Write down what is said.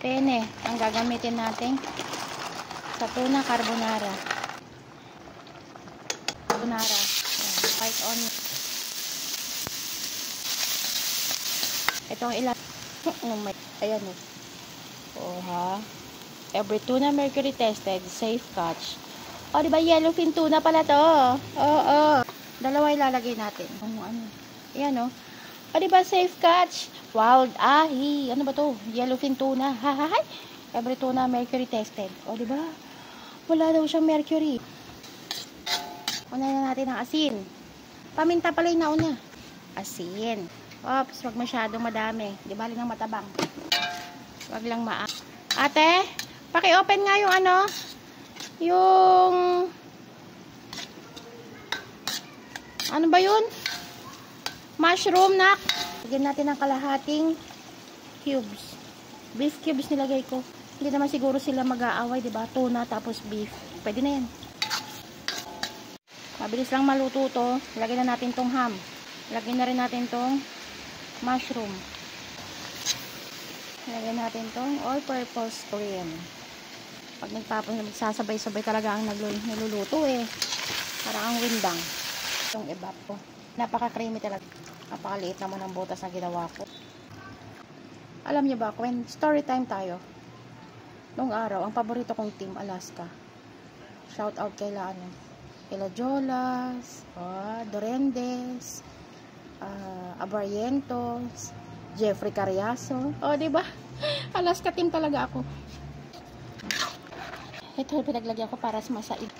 Pene ang gagamitin natin sa tuna carbonara. Carbonara. White onion. Itong ilan. Ayan o. Oh, ha. Every tuna mercury tested. Safe catch. O, diba yellowfin tuna pala to? Oo. Dalawa ilalagay natin. Ano? Ayan o. O, diba safe catch? Wild ahi. Ano ba to? Yellowfin tuna. Hahahay. Every tuna mercury tested. O, diba? Wala daw siyang mercury. Unahin na natin ang asin. Paminta pala yung nauna. Asin. Oops, wag masyadong madami. Di bali ng matabang. Wag lang Ate, paki-open nga yung ano? Yung... Ano ba yun? Mushroom, nak. Lagyan natin ng kalahating cubes. Beef cubes nilagay ko. Hindi naman siguro sila mag-aaway, diba? Tuna tapos beef. Pwede na yan. Mabilis lang maluto to. Lagyan na natin tong ham. Lagyan na rin natin tong mushroom. Lagyan natin tong all-purpose cream. Pag magsasabay-sabay talaga ang niluluto eh. Parang ang windang. Itong ebap ko. Napaka-creamy talaga. Napakaliit naman ang butas na ginawa ko. Alam niyo ba, when story time tayo, nung araw, ang paborito kong team, Alaska. Shout out kila Jolas, Dorendes, Abarrientos, Jeffrey Carriazo. O, diba? Alaska team talaga ako. Ito, pinaglagyan ko para sa masaid.